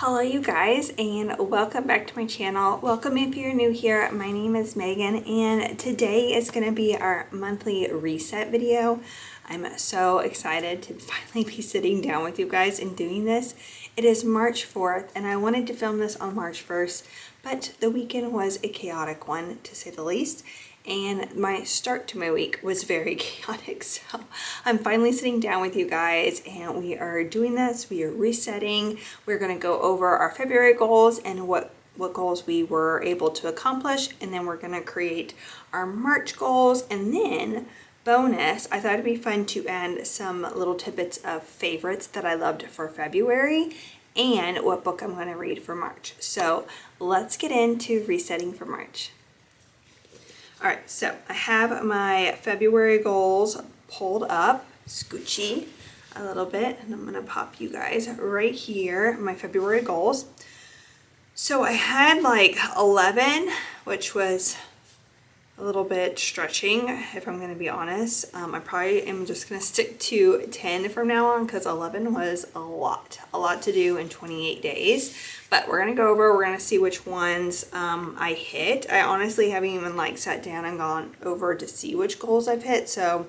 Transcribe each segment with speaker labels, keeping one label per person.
Speaker 1: Hello you guys, and welcome back to my channel. Welcome if you're new here. My name is Megan, and today is going to be our monthly reset video. I'm so excited to finally be sitting down with you guys and doing this. It is March 4th and I wanted to film this on March 1st, but the weekend was a chaotic one to say the least. And my start to my week was very chaotic, so I'm finally sitting down with you guys and we are doing this. We are resetting. We're going to go over our February goals and what goals we were able to accomplish, and then we're going to create our March goals, and then bonus, I thought it'd be fun to add some little tidbits of favorites that I loved for February and what book I'm going to read for March. So let's get into resetting for March. All right, so I have my February goals pulled up, scoochy a little bit, and I'm gonna pop you guys right here, my February goals. So I had like 11, which was a little bit stretching, if I'm gonna be honest. I probably am just gonna stick to 10 from now on because 11 was a lot to do in 28 days. But we're gonna go over, we're gonna see which ones I hit. I honestly haven't even like sat down and gone over to see which goals I've hit, so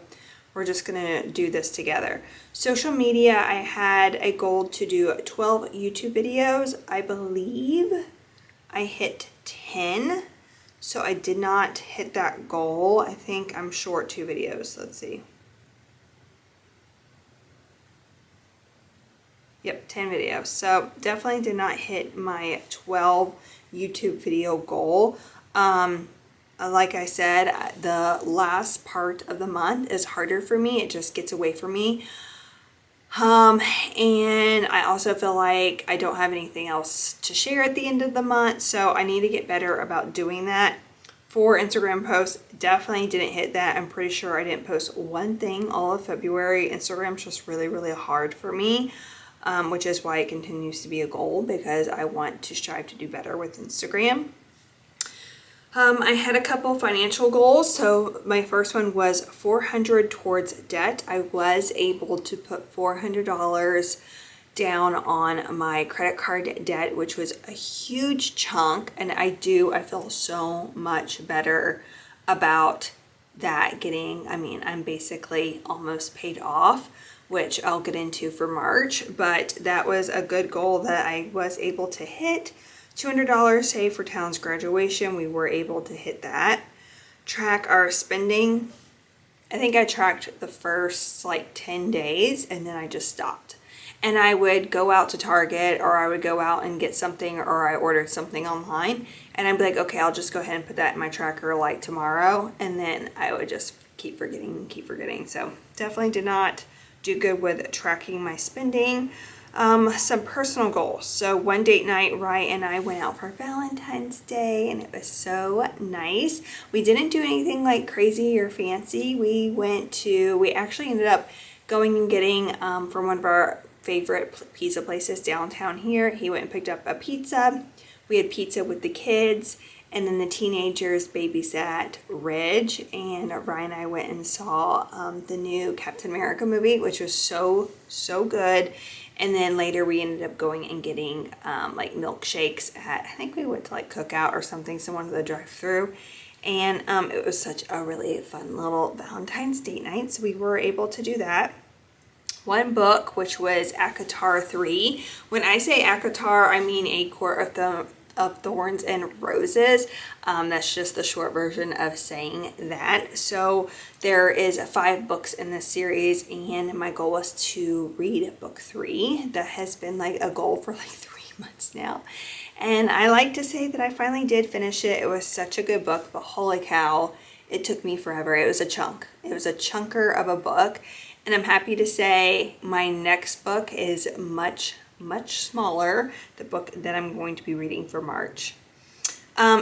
Speaker 1: we're just gonna do this together. Social media, I had a goal to do 12 YouTube videos. I believe I hit 10. So I did not hit that goal. I think I'm short 2 videos. Let's see. Yep, 10 videos. So definitely did not hit my 12 YouTube video goal. Like I said, the last part of the month is harder for me. It just gets away from me. And I also feel like I don't have anything else to share at the end of the month, so I need to get better about doing that. For Instagram posts, definitely didn't hit that. I'm pretty sure I didn't post one thing all of February. Instagram's just really hard for me, which is why it continues to be a goal, because I want to strive to do better with Instagram. I had a couple financial goals. So my first one was $400 towards debt. I was able to put $400 down on my credit card debt, which was a huge chunk. And I feel so much better about that I'm basically almost paid off, which I'll get into for March, but that was a good goal that I was able to hit. $200 saved for Talon's graduation. We were able to hit that. Track our spending. I think I tracked the first like 10 days and then I just stopped. And I would go out to Target, or I would go out and get something, or I ordered something online, and I'd be like, okay, I'll just go ahead and put that in my tracker like tomorrow. And then I would just keep forgetting. So definitely did not do good with tracking my spending. Some personal goals. So one date night, Rye and I went out for Valentine's Day, and it was so nice. We didn't do anything like crazy or fancy. We actually ended up going and getting from one of our favorite pizza places downtown here. He went and picked up a pizza. We had pizza with the kids, and then the teenagers babysat Ridge, and Ryan and I went and saw the new Captain America movie, which was so good. And then later we ended up going and getting like milkshakes at, I think we went to like Cookout or something, someone to the drive-thru. And it was such a really fun little Valentine's date night, so we were able to do that. One book, which was ACOTAR 3. When I say ACOTAR, I mean A Court of Thorns and Roses. That's just the short version of saying that. So there is 5 books in this series, and my goal was to read book 3. That has been like a goal for like 3 months now. And I like to say that I finally did finish it. It was such a good book, but holy cow, it took me forever. It was a chunk. It was a chunker of a book. And I'm happy to say my next book is much smaller, the book that I'm going to be reading for March.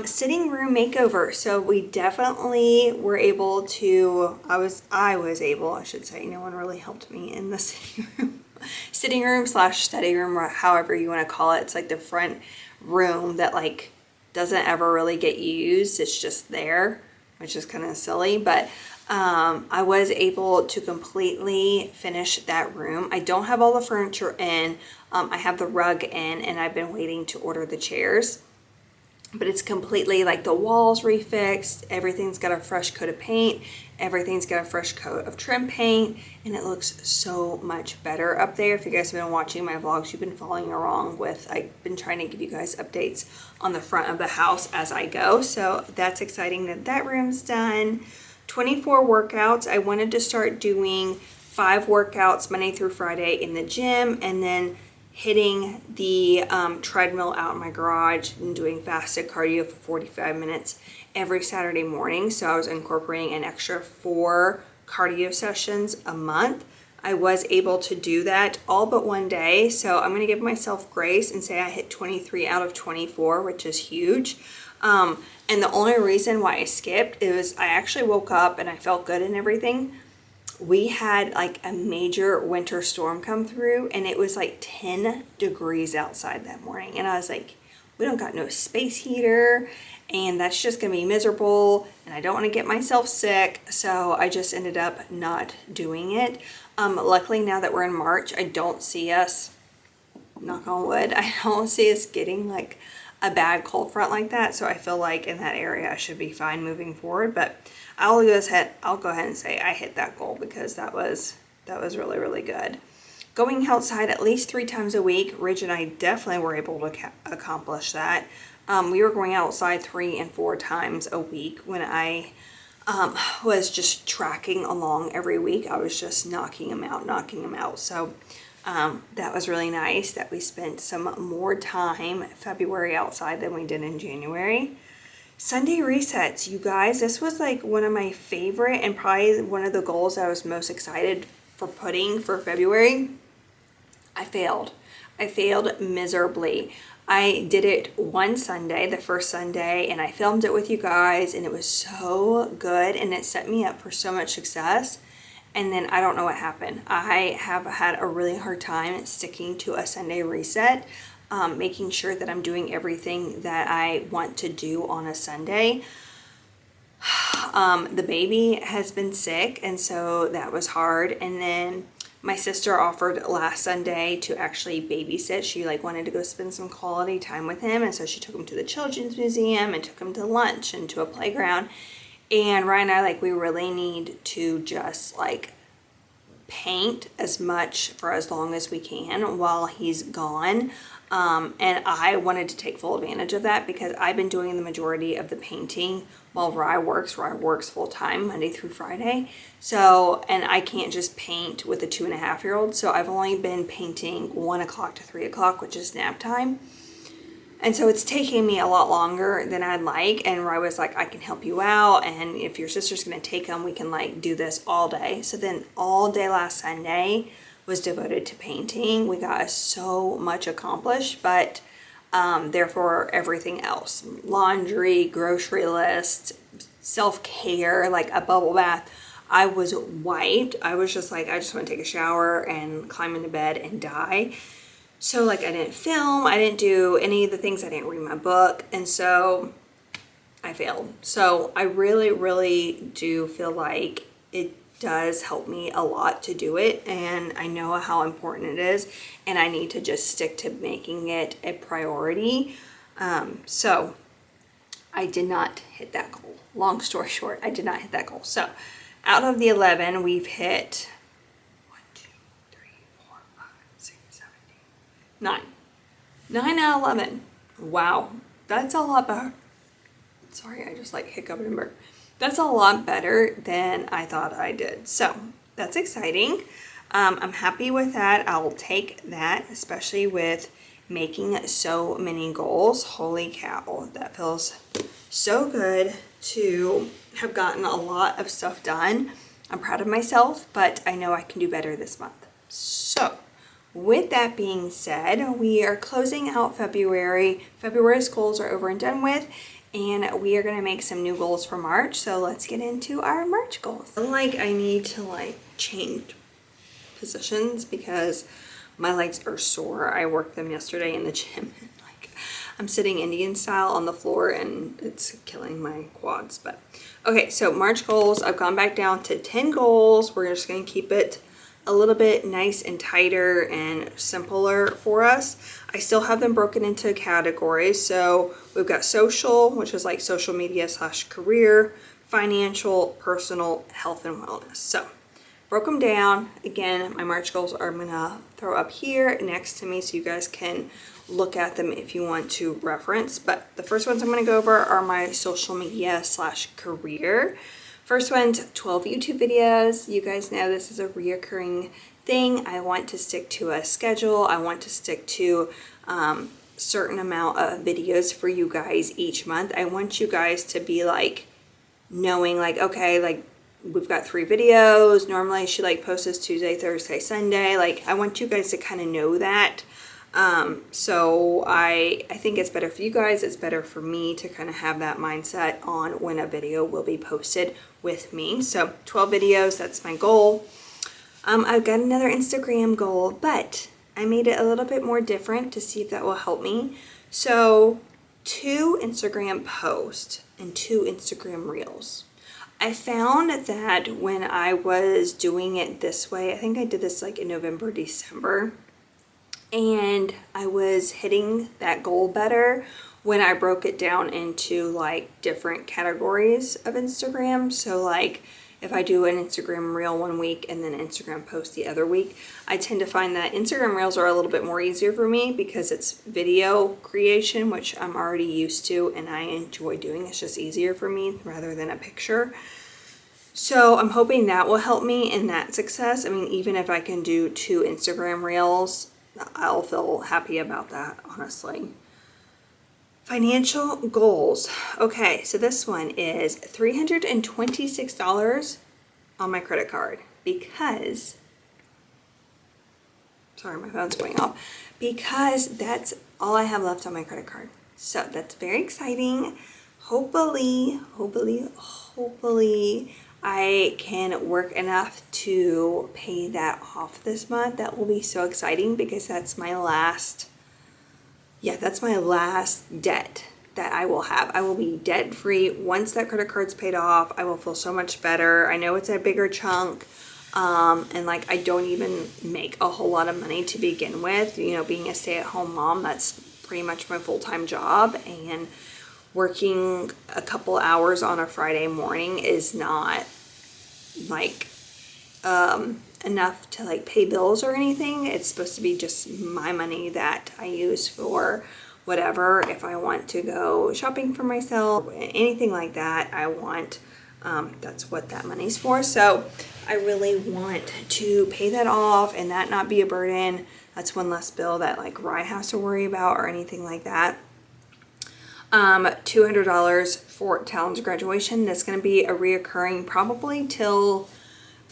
Speaker 1: Sitting room makeover. So we definitely were able to, I was able, I should say, no one really helped me in the sitting room / study room, or however you want to call it. It's like the front room that like doesn't ever really get used. It's just there, which is kind of silly, but I was able to completely finish that room. I don't have all the furniture in. I have the rug in and I've been waiting to order the chairs. But it's completely like the walls refixed, everything's got a fresh coat of paint, everything's got a fresh coat of trim paint, and it looks so much better up there. If you guys have been watching my vlogs, you've been following along with, I've been trying to give you guys updates on the front of the house as I go. So that's exciting that that room's done. 24 workouts. I wanted to start doing 5 workouts Monday through Friday in the gym, and then hitting the treadmill out in my garage and doing fasted cardio for 45 minutes every Saturday morning. So I was incorporating an extra 4 cardio sessions a month. I was able to do that all but one day. So I'm going to give myself grace and say I hit 23 out of 24, which is huge. And the only reason why I skipped is I actually woke up and I felt good and everything. We had like a major winter storm come through and it was like 10 degrees outside that morning. And I was like, we don't got no space heater and that's just gonna be miserable and I don't want to get myself sick. So I just ended up not doing it. Luckily now that we're in March, I don't see us, knock on wood, I don't see us getting like a bad cold front like that. So I feel like in that area I should be fine moving forward. But I'll go ahead and say I hit that goal because that was really, really good. Going outside at least 3 times a week, Ridge and I definitely were able to accomplish that. We were going outside 3 and 4 times a week when I was just tracking along every week. I was just knocking them out. So that was really nice that we spent some more time February outside than we did in January. Sunday resets, you guys, this was like one of my favorite and probably one of the goals I was most excited for putting for February. I failed miserably. I did it one Sunday, the first Sunday, and I filmed it with you guys and it was so good and it set me up for so much success. And then I don't know what happened. I have had a really hard time sticking to a Sunday reset. Making sure that I'm doing everything that I want to do on a Sunday. The baby has been sick and so that was hard. And then my sister offered last Sunday to actually babysit. She like wanted to go spend some quality time with him. And so she took him to the Children's Museum and took him to lunch and to a playground. And Ryan and I, like, we really need to just like paint as much for as long as we can while he's gone. And I wanted to take full advantage of that because I've been doing the majority of the painting while Rye works full time Monday through Friday. So, and I can't just paint with a 2.5-year-old. So I've only been painting 1 o'clock to 3 o'clock, which is nap time. And so it's taking me a lot longer than I'd like. And Rye was like, I can help you out. And if your sister's going to take them, we can like do this all day. So then all day last Sunday was devoted to painting. We got so much accomplished, but therefore everything else, laundry, grocery list, self-care, like a bubble bath, I was wiped. I was just like, I just want to take a shower and climb into bed and die. So like I didn't film, I didn't do any of the things, I didn't read my book, and so I failed. So I really, really do feel like it does help me a lot to do it, and I know how important it is, and I need to just stick to making it a priority. So I did not hit that goal. Long story short, I did not hit that goal. So out of the 11, we've hit 9. 9 out of 11. Wow. That's a lot better. Sorry, I just like hiccuped and burped. That's a lot better than I thought I did. So that's exciting. I'm happy with that. I'll take that, especially with making so many goals. Holy cow. That feels so good to have gotten a lot of stuff done. I'm proud of myself, but I know I can do better this month. So with that being said, we are closing out February. February's goals are over and done with, and we are going to make some new goals for March. So let's get into our March goals. I feel like I need to like change positions because my legs are sore. I worked them yesterday in the gym. Like I'm sitting Indian style on the floor and it's killing my quads. But okay, so March goals, I've gone back down to 10 goals. We're just going to keep it a little bit nice and tighter and simpler for us. I still have them broken into categories. So we've got social, which is like social media / career, financial, personal, health, and wellness. So broke them down. Again, my March goals I'm gonna throw up here next to me so you guys can look at them if you want to reference. But the first ones I'm gonna go over are my social media / career. First one's 12 YouTube videos. You guys know this is a reoccurring thing. I want to stick to a schedule. I want to stick to certain amount of videos for you guys each month. I want you guys to be like knowing like, okay, like we've got 3 videos. Normally she like posts Tuesday, Thursday, Sunday. Like I want you guys to kind of know that. So I think it's better for you guys. It's better for me to kind of have that mindset on when a video will be posted with me. So 12 videos, that's my goal. I've got another Instagram goal, but I made it a little bit more different to see if that will help me. So 2 Instagram posts and 2 Instagram reels. I found that when I was doing it this way, I think I did this like in November, December, and I was hitting that goal better when I broke it down into like different categories of Instagram. So like if I do an Instagram reel one week and then Instagram post the other week, I tend to find that Instagram reels are a little bit more easier for me because it's video creation, which I'm already used to and I enjoy doing. It's just easier for me rather than a picture. So I'm hoping that will help me in that success. I mean, even if I can do 2 Instagram reels, I'll feel happy about that, honestly. Financial goals. Okay, so this one is $326 on my credit card because, sorry, my phone's going off, because that's all I have left on my credit card. So that's very exciting. Hopefully, I can work enough to pay that off this month. That will be so exciting because that's my last debt that I will have. I will be debt free once that credit card's paid off. I will feel so much better. I know it's a bigger chunk, and like I don't even make a whole lot of money to begin with. You know, being a stay-at-home mom, that's pretty much my full-time job, and working a couple hours on a Friday morning is not like enough to like pay bills or anything. It's supposed to be just my money that I use for whatever. If I want to go shopping for myself, anything like that, I want, that's what that money's for. So I really want to pay that off and that not be a burden. That's one less bill that like Rye has to worry about or anything like that. $200 for Talon's graduation. That's going to be a reoccurring probably till,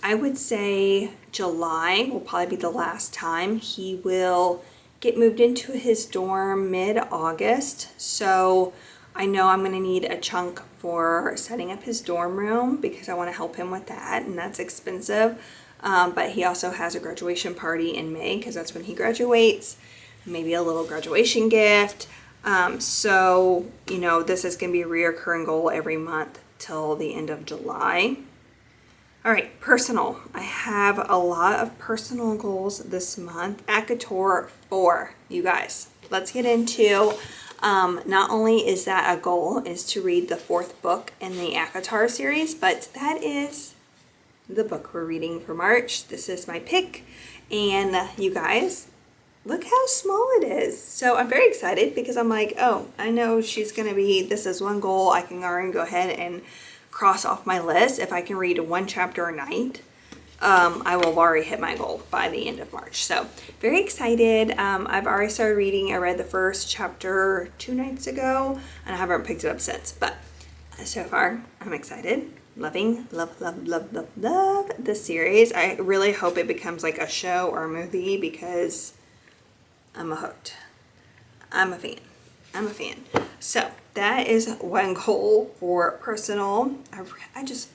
Speaker 1: I would say, July will probably be the last time. He will get moved into his dorm mid-August. So I know I'm going to need a chunk for setting up his dorm room because I want to help him with that, and that's expensive. But he also has a graduation party in May because that's when he graduates. Maybe a little graduation gift. So, you know, this is going to be a reoccurring goal every month till the end of July. All right, personal. I have a lot of personal goals this month. ACOTAR 4, you guys. Let's get into, not only is that a goal, is to read the 4th book in the ACOTAR series, but that is the book we're reading for March. This is my pick. And you guys, look how small it is. So I'm very excited because I'm like, oh, I know she's going to be, this is one goal I can already go ahead and cross off my list. If I can read 1 chapter a night, I will have already hit my goal by the end of March. So very excited. I've already started reading. I read the first chapter 2 nights ago and I haven't picked it up since. But so far, I'm excited. Love this series. I really hope it becomes like a show or a movie because I'm hooked. I'm a fan. So that is one goal for personal. I just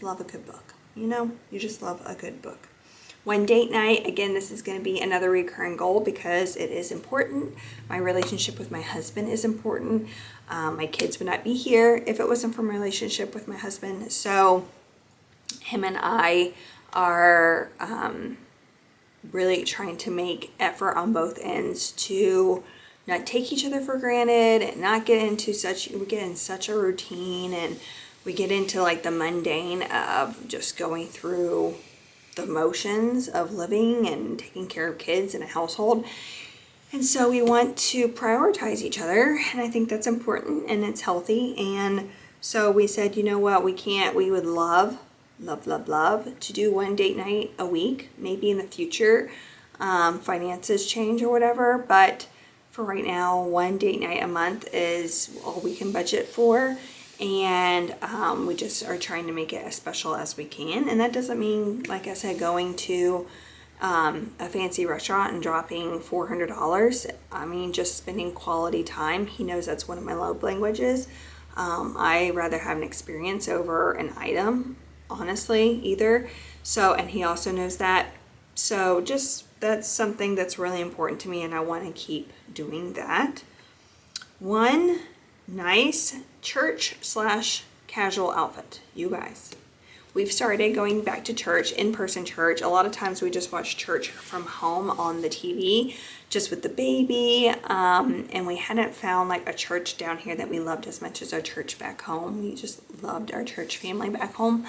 Speaker 1: love a good book. You know, you just love a good book. One date night. Again, this is going to be another recurring goal because it is important. My relationship with my husband is important. My kids would not be here if it wasn't for my relationship with my husband. So him and I are really trying to make effort on both ends to not take each other for granted and not get into we get in such a routine, and we get into like the mundane of just going through the motions of living and taking care of kids in a household. And so we want to prioritize each other, and I think that's important and it's healthy. And so we said, you know what, we would love to do one date night a week, maybe in the future, finances change or whatever, but for right now, one date night a month is all we can budget for. And we just are trying to make it as special as we can. And that doesn't mean, like I said, going to a fancy restaurant and dropping $400. I mean, just spending quality time. He knows that's one of my love languages. I rather have an experience over an item, honestly, either. So, and he also knows that. So that's something that's really important to me, and I want to keep doing that. One nice church/casual outfit, you guys. We've started going back to church, in-person church. A lot of times we just watch church from home on the TV, just with the baby. And we hadn't found like a church down here that we loved as much as our church back home. We just loved our church family back home.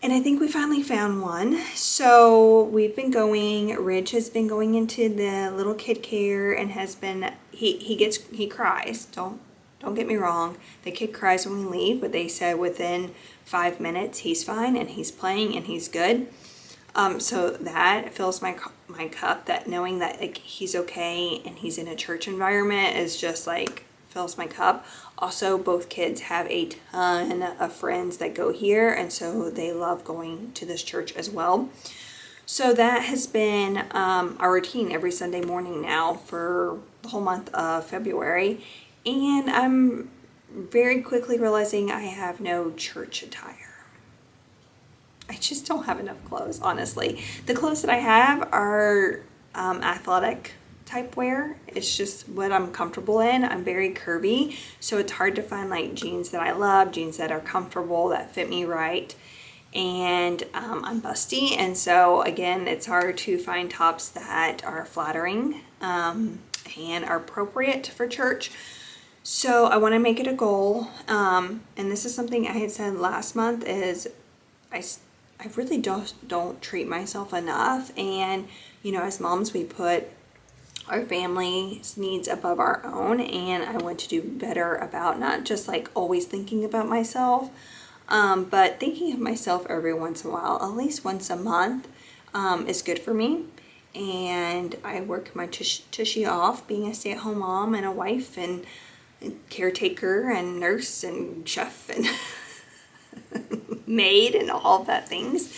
Speaker 1: And I think we finally found one. So we've been going, Ridge has been going into the little kid care and has been, he cries. Don't get me wrong. The kid cries when we leave, but they said within 5 minutes he's fine and he's playing and he's good. So that fills my cup, that knowing that like he's okay and he's in a church environment is just like fills my cup. Also, both kids have a ton of friends that go here, and so they love going to this church as well. So that has been our routine every Sunday morning now for the whole month of February. And I'm very quickly realizing I have no church attire. I just don't have enough clothes, honestly. The clothes that I have are athletic type wear. It's just what I'm comfortable in. I'm very curvy, so it's hard to find like jeans that I love, jeans that are comfortable, that fit me right. And I'm busty, and so again, it's hard to find tops that are flattering and are appropriate for church. So I want to make it a goal, and this is something I had said last month, is I really don't treat myself enough. And you know, as moms, we put our family's needs above our own, and I want to do better about not just like always thinking about myself, but thinking of myself every once in a while. At least once a month is good for me. And I work my tushy off being a stay-at-home mom and a wife and caretaker and nurse and chef and maid and all of that things.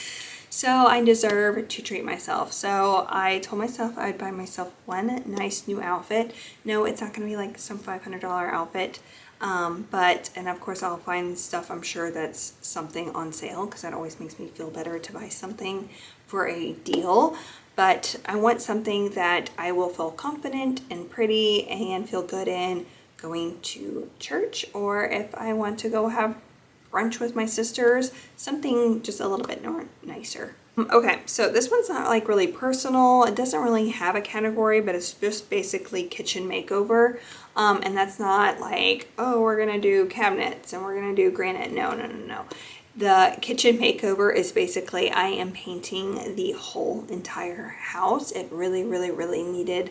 Speaker 1: So I deserve to treat myself. So I told myself I'd buy myself one nice new outfit. No, it's not going to be like some $500 outfit. And of course I'll find stuff, I'm sure, that's something on sale, because that always makes me feel better to buy something for a deal. But I want something that I will feel confident and pretty and feel good in going to church, or if I want to go have brunch with my sisters, something just a little bit nicer. Okay, so this one's not like really personal. It doesn't really have a category, but it's just basically kitchen makeover. And that's not like, oh, we're gonna do cabinets and we're gonna do granite. No. The kitchen makeover is basically I am painting the whole entire house. It really needed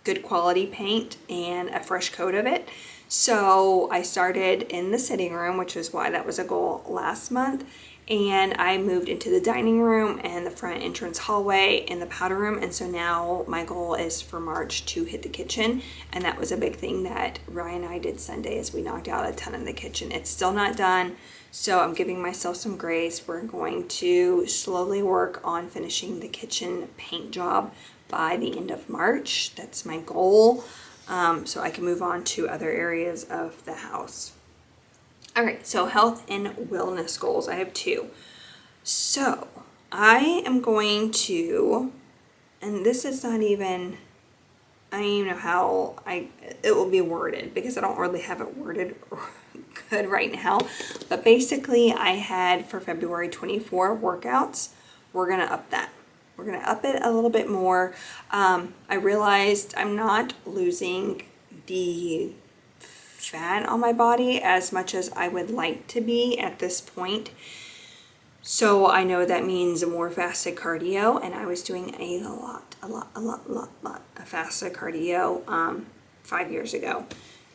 Speaker 1: good quality paint and a fresh coat of it. So I started in the sitting room, which is why that was a goal last month. And I moved into the dining room and the front entrance hallway and the powder room. And so now my goal is for March to hit the kitchen. And that was a big thing that Ryan and I did Sunday, is we knocked out a ton in the kitchen. It's still not done, so I'm giving myself some grace. We're going to slowly work on finishing the kitchen paint job by the end of March. That's my goal. So I can move on to other areas of the house. All right, so health and wellness goals. I have 2. So I am going to, and this is not even, I don't even know how it will be worded, because I don't really have it worded good right now. But basically I had for February 24 workouts. We're gonna up that. We're gonna up it a little bit more. I realized I'm not losing the fat on my body as much as I would like to be at this point. So I know that means more fasted cardio, and I was doing a lot of fasted cardio 5 years ago.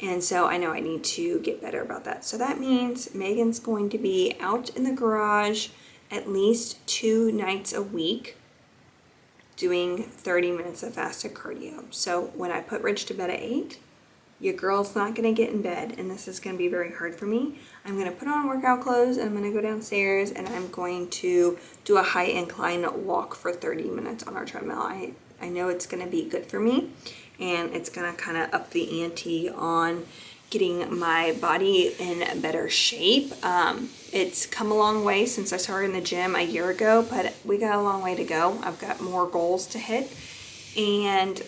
Speaker 1: And so I know I need to get better about that. So that means Megan's going to be out in the garage at least 2 nights a week doing 30 minutes of fasted cardio. So when I put Rich to bed at 8, your girl's not gonna get in bed, and this is gonna be very hard for me. I'm gonna put on workout clothes, and I'm gonna go downstairs, and I'm going to do a high incline walk for 30 minutes on our treadmill. I know it's gonna be good for me, and it's gonna kind of up the ante on getting my body in better shape. It's come a long way since I started in the gym a year ago, but we got a long way to go. I've got more goals to hit, and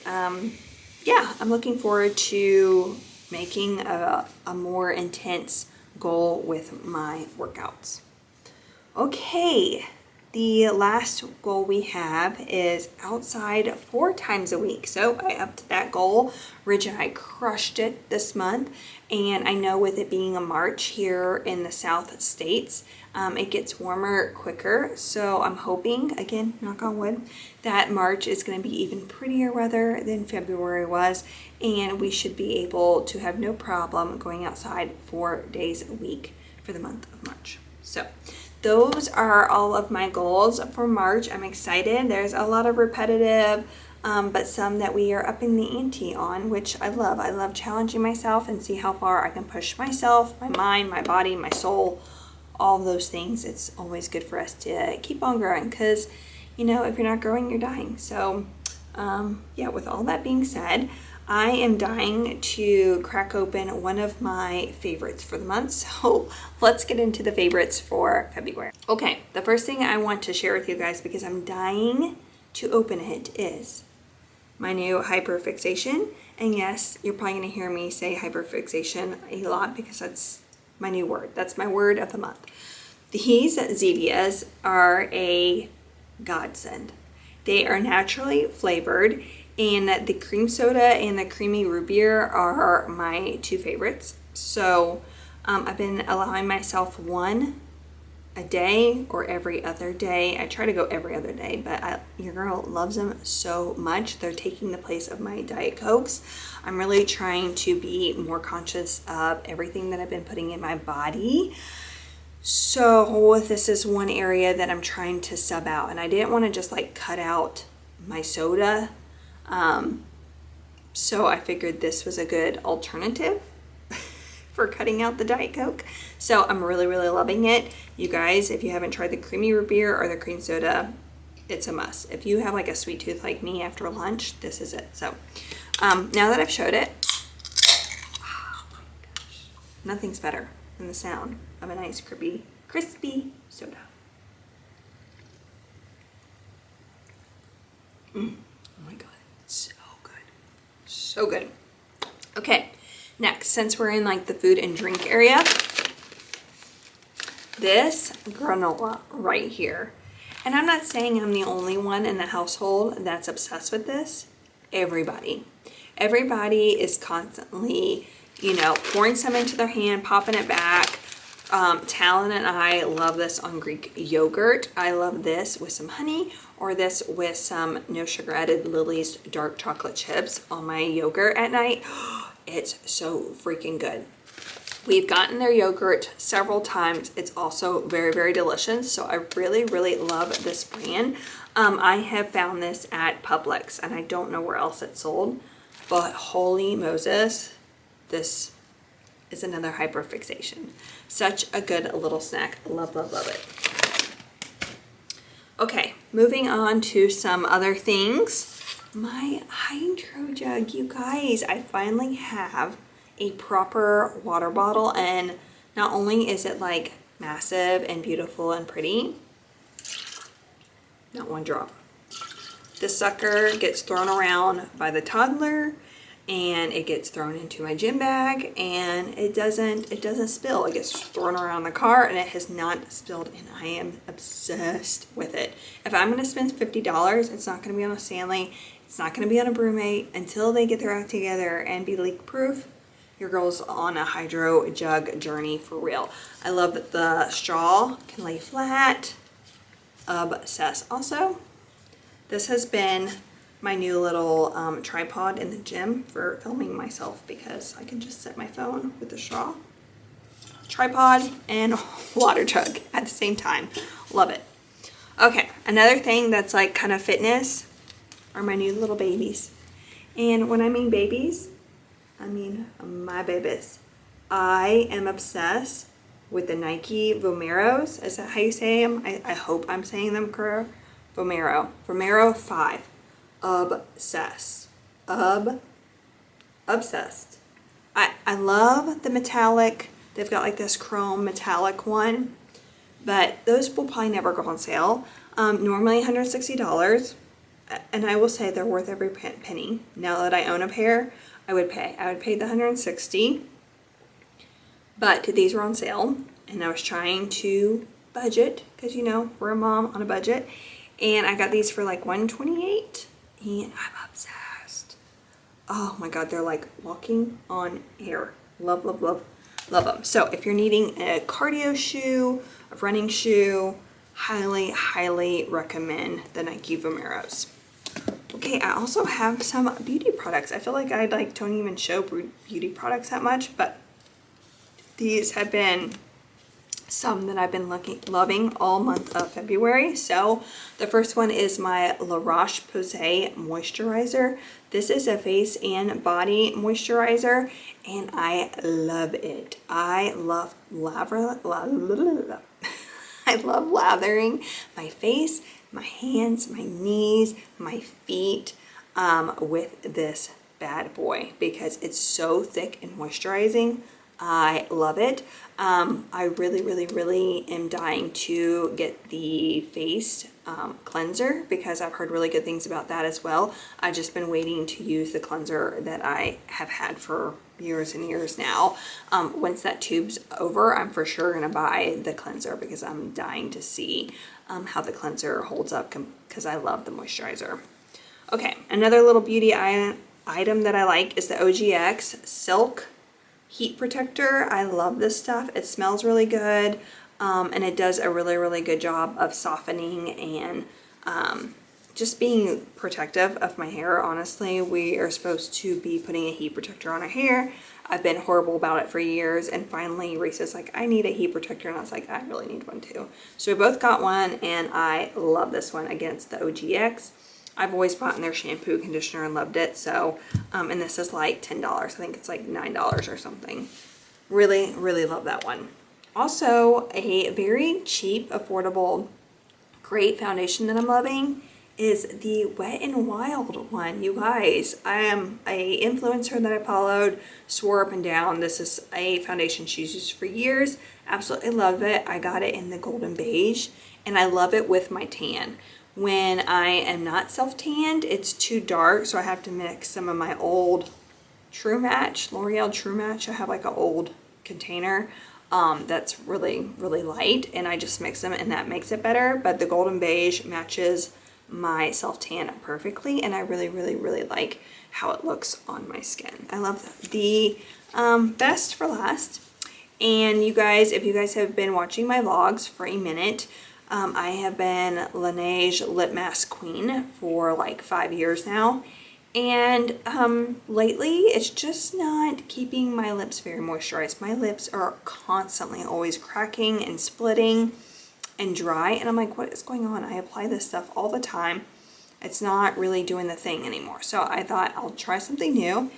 Speaker 1: yeah, I'm looking forward to making a more intense goal with my workouts. Okay, the last goal we have is outside 4 times a week. So I upped that goal. Ridge and I crushed it this month. And I know with it being a March here in the South States, it gets warmer quicker. So I'm hoping, again, knock on wood, that March is going to be even prettier weather than February was. And we should be able to have no problem going outside 4 days a week for the month of March. So those are all of my goals for March. I'm excited. There's a lot of repetitive, but some that we are upping the ante on, which I love. I love challenging myself and see how far I can push myself, my mind, my body, my soul, all of those things. It's always good for us to keep on growing because, you know, if you're not growing, you're dying. So, yeah, with all that being said, I am dying to crack open one of my favorites for the month. So let's get into the favorites for February. Okay, the first thing I want to share with you guys, because I'm dying to open it, is my new hyperfixation. And yes, you're probably gonna hear me say hyperfixation a lot because that's my new word. That's my word of the month. These Zevias are a godsend. They are naturally flavored, and the cream soda and the creamy root beer are my 2 favorites. So I've been allowing myself one a day or every other day. I try to go every other day, but your girl loves them so much. They're taking the place of my Diet Cokes. I'm really trying to be more conscious of everything that I've been putting in my body. So this is one area that I'm trying to sub out, and I didn't want to just like cut out my soda. So I figured this was a good alternative for cutting out the Diet Coke. So I'm really loving it. You guys, if you haven't tried the creamy root beer or the cream soda, it's a must. If you have like a sweet tooth like me after lunch, this is it. So now that I've showed it, oh my gosh, nothing's better than the sound of a nice crispy soda. Oh my God, so good. So good. Okay, next, since we're in like the food and drink area, this granola right here. And I'm not saying I'm the only one in the household that's obsessed with this. Everybody is constantly, you know, pouring some into their hand, popping it back. Talon and I love this on Greek yogurt. I love this with some honey, or this with some no sugar added Lily's dark chocolate chips on my yogurt at night. It's so freaking good. We've gotten their yogurt several times. It's also very delicious. So I really love this brand. I have found this at Publix, and I don't know where else it's sold, but holy Moses, this is another hyperfixation. Such a good little snack. Love it. Okay, moving on to some other things. My hydro jug, you guys, I finally have a proper water bottle, and not only is it like massive and beautiful and pretty, not one drop. This sucker gets thrown around by the toddler, and it gets thrown into my gym bag, and it doesn't spill. It gets thrown around the car, and it has not spilled, and I am obsessed with it. If I'm going to spend $50, it's not going to be on a Stanley. It's not going to be on a BrewMate until they get their act together and be leak proof. Your girl's on a hydro jug journey for real. I love that the straw can lay flat. Obsessed. Also, this has been my new little tripod in the gym for filming myself, because I can just set my phone with the straw, tripod, and water jug at the same time. Love it. Okay, another thing that's like kind of fitness are my new little babies. And when I mean babies, I mean my babies. I am obsessed with the Nike Vomeros. Is that how you say them? I hope I'm saying them correct. Vomero 5. Obsessed. Obsessed. I love the metallic. They've got like this chrome metallic one, but those will probably never go on sale. Normally $160, and I will say they're worth every penny. Now that I own a pair, I would pay the $160, but these were on sale, and I was trying to budget, because you know, we're a mom on a budget, and I got these for like $128, and I'm obsessed. Oh my God, they're like walking on air. Love, love, love, love them. So if you're needing a cardio shoe, a running shoe, highly, highly recommend the Nike Vomeros. Okay, I also have some beauty products. I feel like I don't even show beauty products that much, but these have been some that I've been loving all month of February. So the first one is my La Roche-Posay moisturizer. This is a face and body moisturizer, and I love it. I love lathering my face, my hands, my knees, my feet with this bad boy, because it's so thick and moisturizing. I love it. I really, really, really am dying to get the face cleanser, because I've heard really good things about that as well. I've just been waiting to use the cleanser that I have had for years and years now. Once that tube's over, I'm for sure gonna buy the cleanser, because I'm dying to see how the cleanser holds up, because I love the moisturizer. Okay, another little beauty item that I like is the OGX Silk Heat Protector. I love this stuff. It smells really good, and it does a really, really good job of softening and just being protective of my hair. Honestly, we are supposed to be putting a heat protector on our hair. I've been horrible about it for years, and finally Reese is like, I need a heat protector, and I was like, I really need one too. So we both got one, and I love this one. Again, it's the OGX. I've always bought in their shampoo, conditioner, and loved it. So, and this is like $10. I think it's like $9 or something. Really, really love that one. Also, a very cheap, affordable, great foundation that I'm loving is the Wet n Wild one. You guys, I am a influencer that I followed, swore up and down this is a foundation she's used for years. Absolutely love it. I got it in the golden beige, and I love it with my tan. When I am not self-tanned, it's too dark, so I have to mix some of my old True Match, L'Oreal True Match. I have like an old container that's really, really light, and I just mix them, and that makes it better. But the golden beige matches my self-tan perfectly, and I really, really, really like how it looks on my skin. I love that. The best for last, and you guys, if you guys have been watching my vlogs for a minute, I have been Laneige Lip Mask Queen for like 5 years now, and lately it's just not keeping my lips very moisturized. My lips are constantly always cracking and splitting and dry, and I'm like, what is going on? I apply this stuff all the time. It's not really doing the thing anymore. So I thought I'll try something new,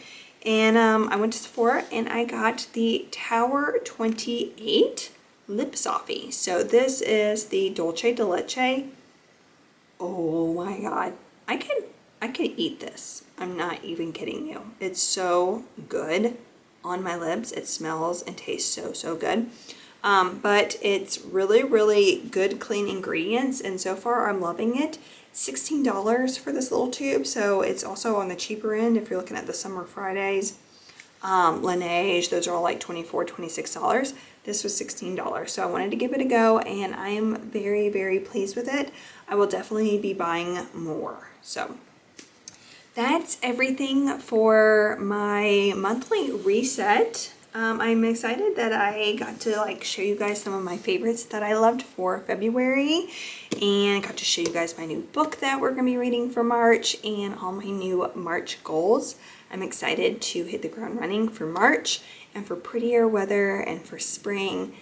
Speaker 1: and I went to Sephora and I got the Tower 28 Lip Softy. So this is the Dolce de Leche. Oh my God. I could eat this. I'm not even kidding you. It's so good on my lips. It smells and tastes so, so good. But it's really, really good, clean ingredients, and so far I'm loving it. $16 for this little tube, so it's also on the cheaper end if you're looking at the Summer Fridays. Laneige, those are all like $24, $26. This was $16, so I wanted to give it a go, and I am very, very pleased with it. I will definitely be buying more. So that's everything for my monthly reset. I'm excited that I got to like show you guys some of my favorites that I loved for February, and got to show you guys my new book that we're going to be reading for March and all my new March goals. I'm excited to hit the ground running for March and for prettier weather and for spring.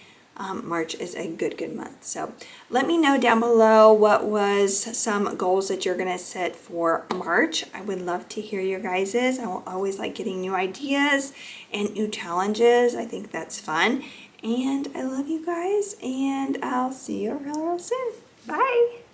Speaker 1: March is a good month. So let me know down below what was some goals that you're gonna set for March. I would love to hear your guys's. I will always like getting new ideas and new challenges. I think that's fun. And I love you guys, and I'll see you real soon. Bye.